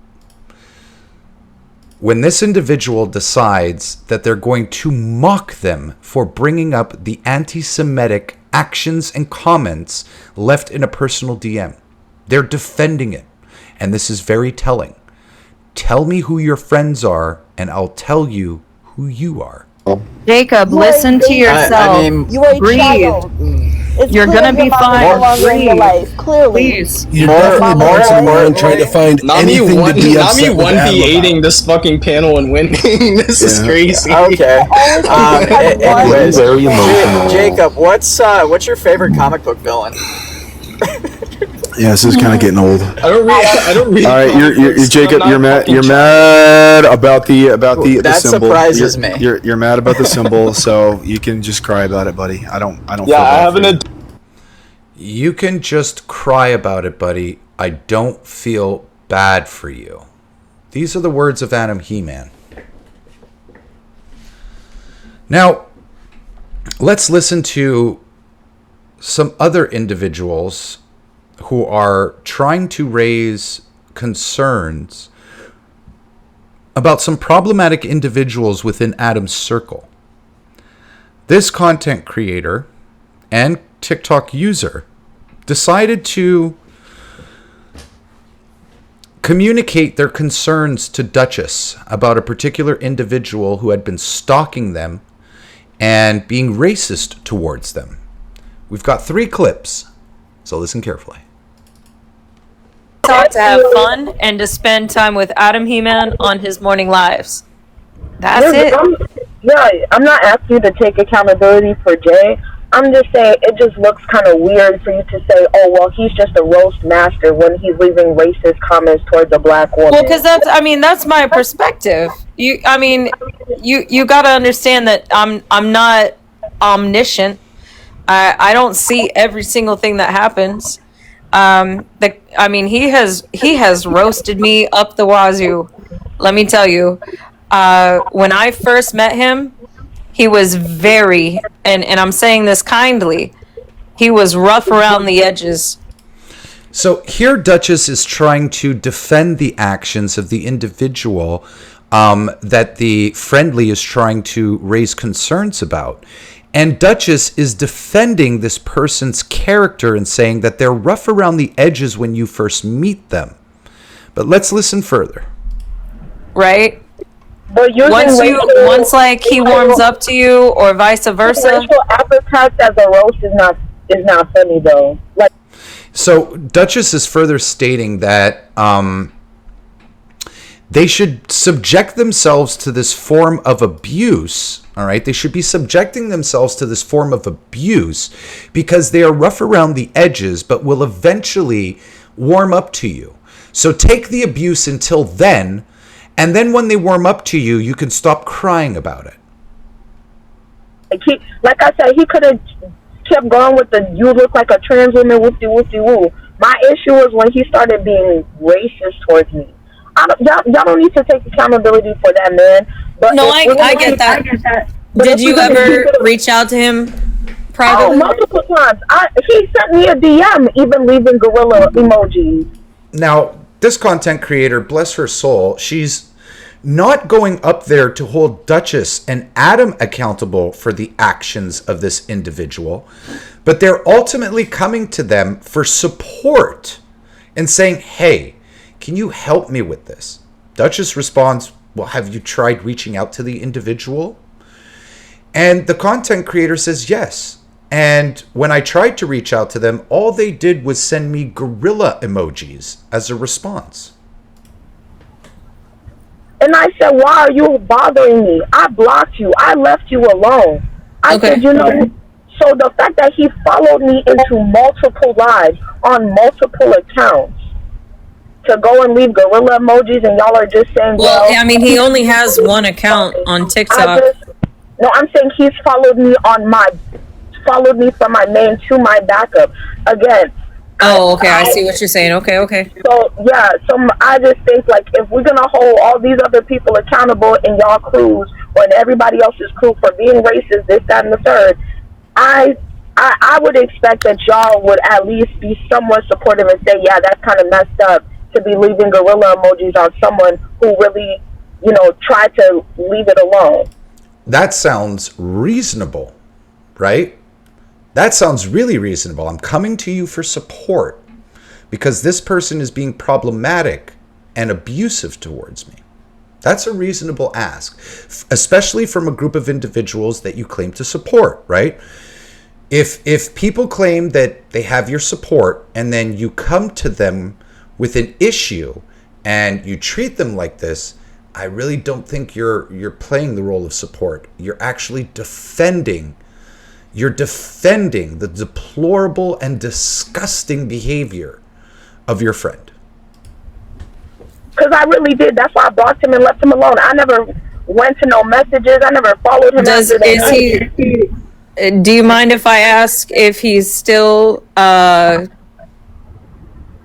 Speaker 1: When this individual decides that they're going to mock them for bringing up the anti-Semitic actions and comments left in a personal DM. They're defending it. And this is very telling. Tell me who your friends are, and I'll tell you who you are.
Speaker 4: Jacob, listen to yourself.
Speaker 9: You are a
Speaker 4: breathe.
Speaker 9: child.
Speaker 4: You're gonna be fine.
Speaker 9: Breathe. Clearly.
Speaker 4: Please.
Speaker 8: You're definitely bouncing around trying to find anything to be upset with Adam
Speaker 7: 1v8ing this fucking panel and winning. This is crazy.
Speaker 10: Okay.
Speaker 9: Anyways,
Speaker 10: very emotional. Jacob, what's your favorite comic book villain?
Speaker 6: Yeah, this is kind of getting old.
Speaker 7: I don't read.
Speaker 6: All right, you're Jacob. You're mad about the
Speaker 10: that
Speaker 6: symbol.
Speaker 10: Surprises me.
Speaker 6: You're mad about the symbol, so you can just cry about it, buddy. I don't.
Speaker 7: Yeah, I haven't.
Speaker 1: You can just cry about it, buddy. I don't feel bad for you. These are the words of Adam He-Man. Now, let's listen to some other individuals who are trying to raise concerns about some problematic individuals within Adam's circle. This content creator and TikTok user decided to communicate their concerns to Duchess about a particular individual who had been stalking them and being racist towards them. We've got 3 clips, so listen carefully.
Speaker 4: To have fun and to spend time with Adam He-Man on his morning lives. That's it.
Speaker 11: I'm not asking you to take accountability for Jay. I'm just saying it just looks kind of weird for you to say, oh, well, he's just a roast master when he's leaving racist comments towards a black woman.
Speaker 4: Well, because that's my perspective. you got to understand that I'm not omniscient. I don't see every single thing that happens. He has roasted me up the wazoo. Let me tell you, when I first met him, he was very, and I'm saying this kindly, he was rough around the edges.
Speaker 1: So here Duchess is trying to defend the actions of the individual that the friendly is trying to raise concerns about. And Duchess is defending this person's character and saying that they're rough around the edges when you first meet them. But let's listen further.
Speaker 4: Right?
Speaker 11: But
Speaker 4: once like he warms up to you or vice versa.
Speaker 11: Racial epithets as a roast is not funny though. Like,
Speaker 1: so Duchess is further stating that they should subject themselves to this form of abuse. All right, they should be subjecting themselves to this form of abuse because they are rough around the edges, but will eventually warm up to you. So take the abuse until then, and then when they warm up to you, you can stop crying about it.
Speaker 11: Like I said, he could have kept going with the "you look like a trans woman, whoopty-whoopty-woo." My issue was when he started being racist towards me. Y'all don't need to take accountability for that, man. But
Speaker 4: no, I get that. Did you ever reach out to him privately?
Speaker 11: Oh, multiple times. He sent me a DM, even leaving gorilla emojis.
Speaker 1: Now, this content creator, bless her soul, she's not going up there to hold Duchess and Adam accountable for the actions of this individual, but they're ultimately coming to them for support and saying, hey, can you help me with this? Duchess responds, well, have you tried reaching out to the individual? And the content creator says yes. And when I tried to reach out to them, all they did was send me gorilla emojis as a response.
Speaker 11: And I said, why are you bothering me? I blocked you. I left you alone. I said, so the fact that he followed me into multiple lives on multiple accounts to go and leave gorilla emojis and y'all are just saying,
Speaker 4: well, he only has one account on TikTok.
Speaker 11: I'm saying he's followed me from my main to my backup. Again.
Speaker 4: Oh, okay. I see what you're saying. Okay.
Speaker 11: So I just think, like, if we're going to hold all these other people accountable in y'all crews or in everybody else's crew for being racist, this, that, and the third, I would expect that y'all would at least be somewhat supportive and say, yeah, that's kind of messed up to be leaving gorilla emojis on someone who really, tried to leave it alone.
Speaker 1: That sounds reasonable, right? That sounds really reasonable. I'm coming to you for support because this person is being problematic and abusive towards me. That's a reasonable ask, especially from a group of individuals that you claim to support, right? If people claim that they have your support and then you come to them with an issue and you treat them like this, I really don't think you're playing the role of support. You're actually defending the deplorable and disgusting behavior of your friend.
Speaker 11: Because I really did. That's why I blocked him and left him alone. I never went to no messages. I never followed him.
Speaker 4: Do you mind if I ask if he's still thought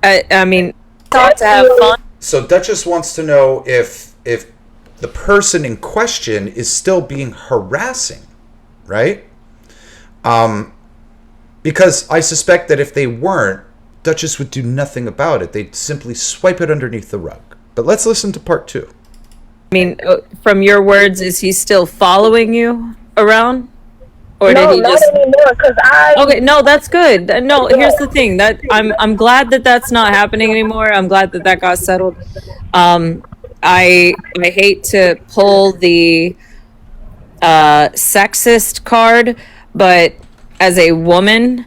Speaker 4: to have fun?
Speaker 1: So Duchess wants to know if the person in question is still being harassing, right? Because I suspect that if they weren't, Duchess would do nothing about it. They'd simply swipe it underneath the rug. But let's listen to part 2.
Speaker 4: From your words, is he still following you around? Or
Speaker 11: no,
Speaker 4: did he just...
Speaker 11: not anymore, because
Speaker 4: Okay, no, that's good. No, here's the thing. That I'm glad that that's not happening anymore. I'm glad that got settled. I hate to pull the sexist card, but as a woman,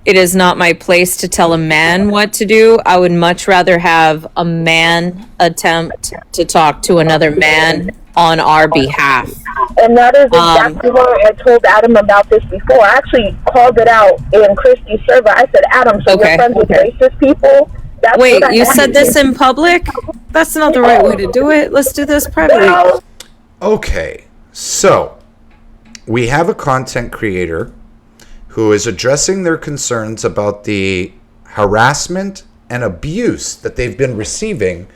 Speaker 4: it is not my place to tell a man what to do. I would much rather have a man attempt to talk to another man on our behalf.
Speaker 11: And that is exactly what I told Adam about this before. I actually called it out in Christy's server. I said, Adam, so you're friends with racist people?
Speaker 4: Wait, you said this in public? That's not the right way to do it. Let's do this privately.
Speaker 1: Okay, so we have a content creator who is addressing their concerns about the harassment and abuse that they've been receiving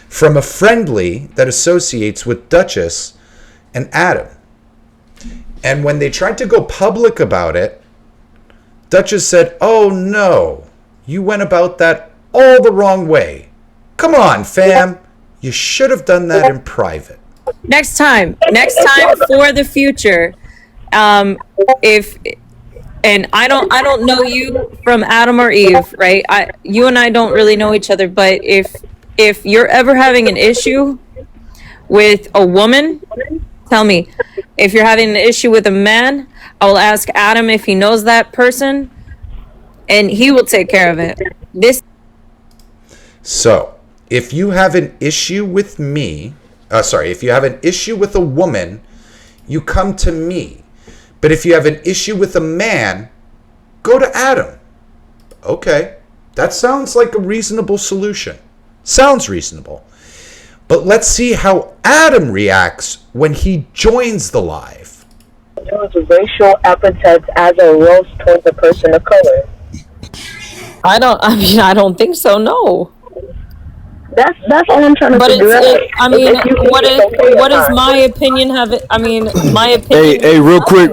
Speaker 1: from a friendly that associates with Duchess and Adam. And when they tried to go public about it, Duchess said, "Oh no, you went about that all the wrong way. Come on, fam. You should have done that in private."
Speaker 4: Next time for the future, if and I don't know you from Adam or Eve, right? You and I don't really know each other, but if you're ever having an issue with a woman, tell me. If you're having an issue with a man, I will ask Adam if he knows that person, and he will take care of it.
Speaker 1: So, if you have an issue with me, if you have an issue with a woman, you come to me. But if you have an issue with a man, go to Adam. Okay, that sounds like a reasonable solution. Sounds reasonable. But let's see how Adam reacts when he joins the live.
Speaker 11: Use racial epithets as a roast towards a person of color.
Speaker 4: I don't think so, no.
Speaker 11: That's all I'm trying to figure out.
Speaker 4: What does my opinion have? My opinion.
Speaker 6: Hey, real quick.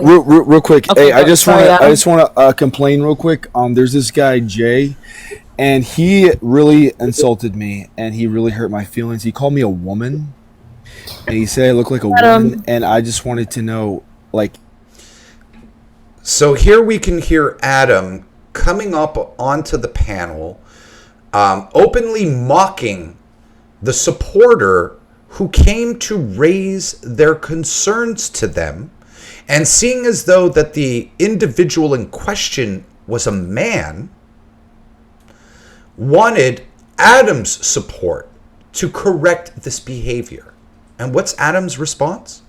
Speaker 6: Okay, hey, I just want to complain real quick. There's this guy Jay, and he really insulted me, and he really hurt my feelings. He called me a woman, and he said I look like a woman, and I just wanted to know, like.
Speaker 1: So here we can hear Adam coming up onto the panel, openly mocking the supporter who came to raise their concerns to them, and seeing as though that the individual in question was a man, wanted Adam's support to correct this behavior. And what's Adam's response?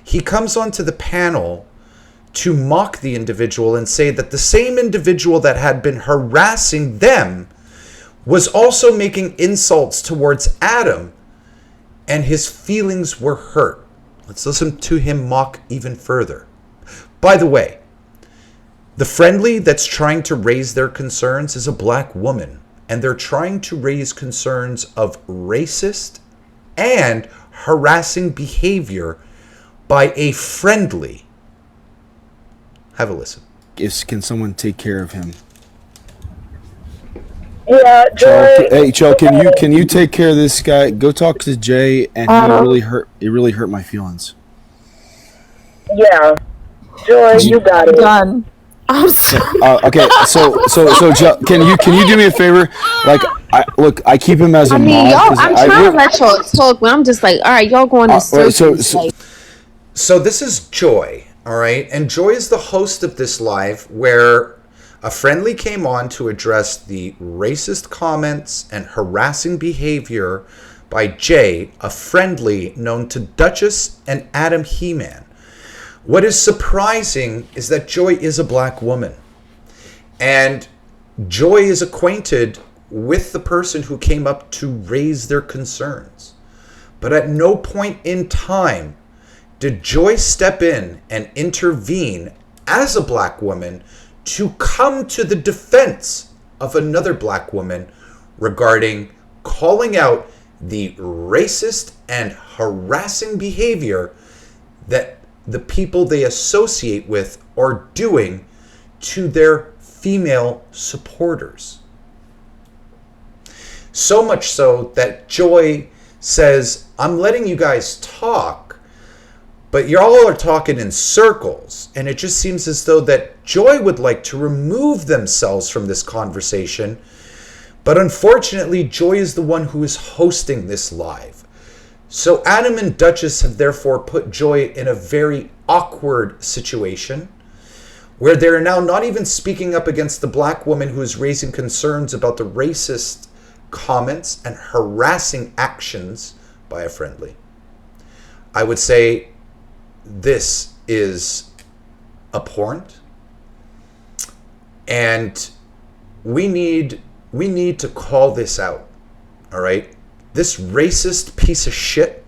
Speaker 1: He comes onto the panel to mock the individual and say that the same individual that had been harassing them was also making insults towards Adam, and his feelings were hurt. Let's listen to him mock even further. By the way, the friendly that's trying to raise their concerns is a black woman, and they're trying to raise concerns of racist and harassing behavior by a friendly. Have a listen.
Speaker 6: Can someone take care of him?
Speaker 11: Yeah, Joy.
Speaker 6: Hey, Joe, can you take care of this guy? Go talk to Jay, and it really hurt my feelings.
Speaker 11: Yeah, Joy, you got it.
Speaker 4: Done.
Speaker 6: Okay, so Joe, can you do me a favor? Like, I keep him as a mod.
Speaker 12: I'm trying to let y'all talk, but I'm just like, all right, y'all going to circles.
Speaker 1: So this is Joy. All right, and Joy is the host of this live where a friendly came on to address the racist comments and harassing behavior by Jay, a friendly known to Duchess and Adam He-Man. What is surprising is that Joy is a black woman, and Joy is acquainted with the person who came up to raise their concerns. But at no point in time did Joy step in and intervene as a black woman to come to the defense of another black woman regarding calling out the racist and harassing behavior that the people they associate with are doing to their female supporters. So much so that Joy says, "I'm letting you guys talk, but y'all are talking in circles," and it just seems as though that Joy would like to remove themselves from this conversation, but unfortunately Joy is the one who is hosting this live. So Adam and Duchess have therefore put Joy in a very awkward situation where they're now not even speaking up against the black woman who is raising concerns about the racist comments and harassing actions by a friendly. I would say this is abhorrent, and we need to call this out. All right, this racist piece of shit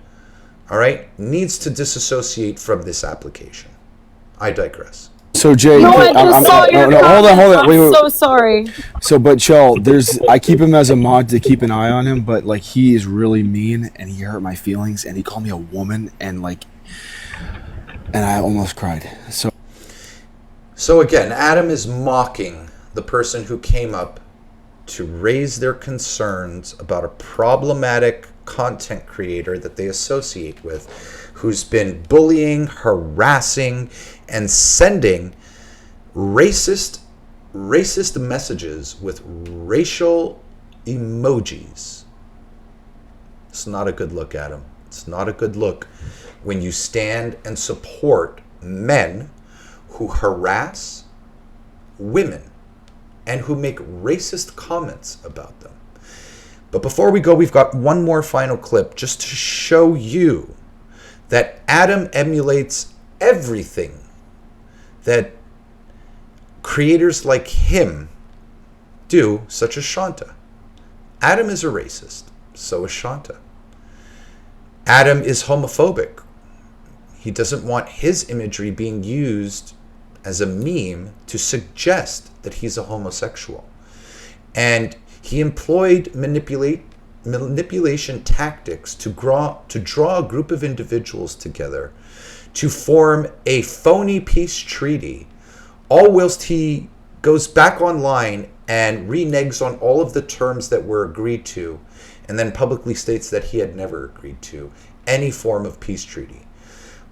Speaker 1: all right, needs to disassociate from this application. I digress.
Speaker 6: So Jay,
Speaker 4: No, I just saw your
Speaker 6: hold on. Wait.
Speaker 4: I'm so sorry.
Speaker 6: So, but Chell, I keep him as a mod to keep an eye on him, but like he is really mean and he hurt my feelings and he called me a woman and I almost cried.
Speaker 1: So again, Adam is mocking the person who came up to raise their concerns about a problematic content creator that they associate with, who's been bullying, harassing, and sending racist messages with racial emojis. It's not a good look, Adam. It's not a good look when you stand and support men who harass women and who make racist comments about them. But before we go, we've got one more final clip just to show you that Adam emulates everything that creators like him do, such as Shanta. Adam is a racist. So is Shanta. Adam is homophobic. He doesn't want his imagery being used as a meme to suggest that he's a homosexual. And he employed manipulation tactics to draw a group of individuals together to form a phony peace treaty, all whilst he goes back online and reneges on all of the terms that were agreed to, and then publicly states that he had never agreed to any form of peace treaty.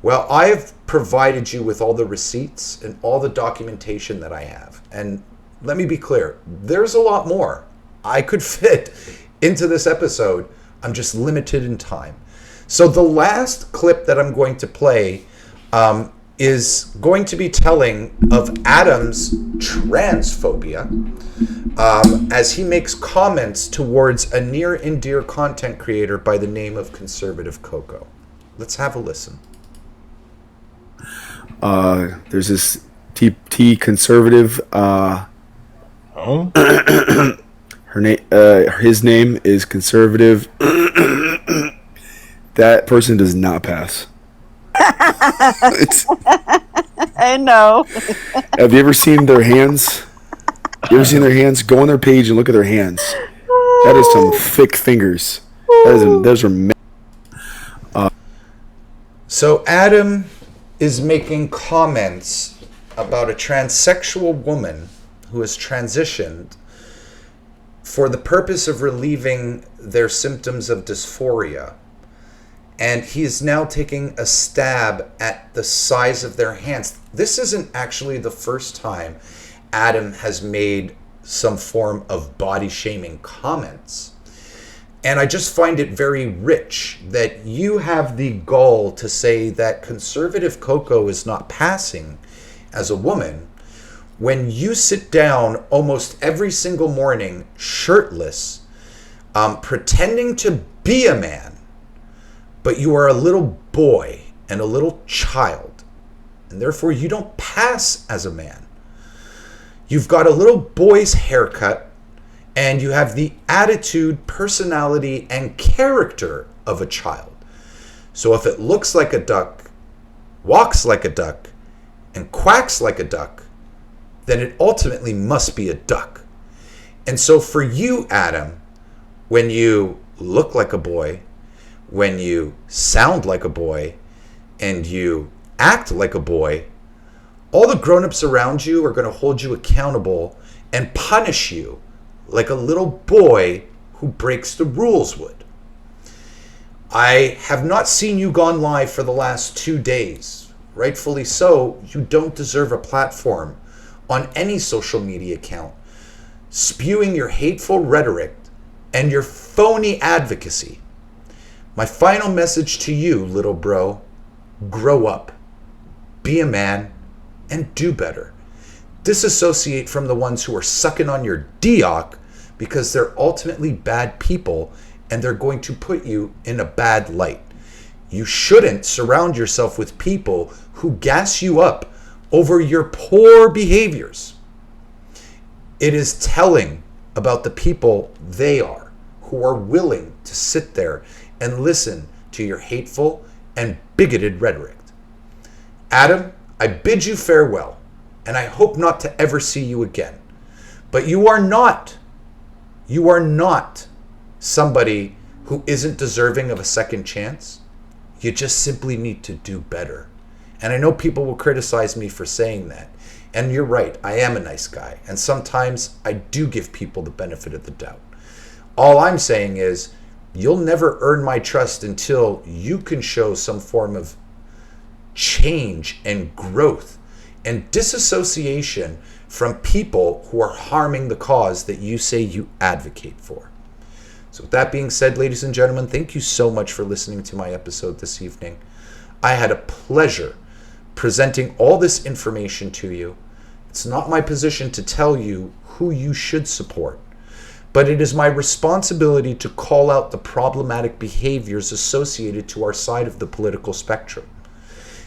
Speaker 1: Well, I have provided you with all the receipts and all the documentation that I have. And let me be clear, there's a lot more I could fit into this episode. I'm just limited in time. So the last clip that I'm going to play is going to be telling of Adam's transphobia as he makes comments towards a near and dear content creator by the name of Conservative Coco. Let's have a listen.
Speaker 6: There's this T conservative. His name is Conservative. That person does not pass.
Speaker 13: I know.
Speaker 6: Have you ever seen their hands? You ever seen their hands? Go on their page and look at their hands. That is some thick fingers. Those are.
Speaker 1: So Adam is making comments about a transsexual woman who has transitioned for the purpose of relieving their symptoms of dysphoria. And he is now taking a stab at the size of their hands. This isn't actually the first time Adam has made some form of body shaming comments. And I just find it very rich that you have the gall to say that Conservative Coco is not passing as a woman when you sit down almost every single morning shirtless, pretending to be a man, but you are a little boy and a little child, and therefore you don't pass as a man. You've got a little boy's haircut, and you have the attitude, personality, and character of a child. So if it looks like a duck, walks like a duck, and quacks like a duck, then it ultimately must be a duck. And so for you, Adam, when you look like a boy, when you sound like a boy, and you act like a boy, all the grown-ups around you are going to hold you accountable and punish you like a little boy who breaks the rules would. I have not seen you gone live for the last 2 days. Rightfully so, you don't deserve a platform on any social media account spewing your hateful rhetoric and your phony advocacy. My final message to you, little bro, grow up, be a man, and do better. Disassociate from the ones who are sucking on your deoc because they're ultimately bad people and they're going to put you in a bad light. You shouldn't surround yourself with people who gas you up over your poor behaviors. It is telling about the people they are, who are willing to sit there and listen to your hateful and bigoted rhetoric. Adam, I bid you farewell, and I hope not to ever see you again. But you are not somebody who isn't deserving of a second chance. You just simply need to do better. And I know people will criticize me for saying that. And you're right, I am a nice guy. And sometimes I do give people the benefit of the doubt. All I'm saying is, you'll never earn my trust until you can show some form of change and growth and disassociation from people who are harming the cause that you say you advocate for. So with that being said, ladies and gentlemen, thank you so much for listening to my episode this evening. I had a pleasure presenting all this information to you. It's not my position to tell you who you should support, but it is my responsibility to call out the problematic behaviors associated to our side of the political spectrum.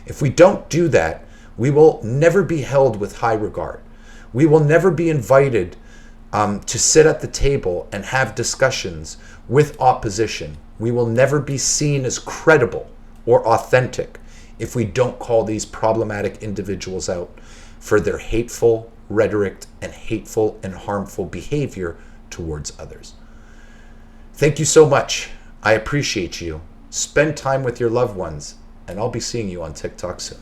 Speaker 1: If we don't do that, we will never be held with high regard. We will never be invited to sit at the table and have discussions with opposition. We will never be seen as credible or authentic if we don't call these problematic individuals out for their hateful rhetoric and hateful and harmful behavior towards others. Thank you so much. I appreciate you. Spend time with your loved ones, and I'll be seeing you on TikTok soon.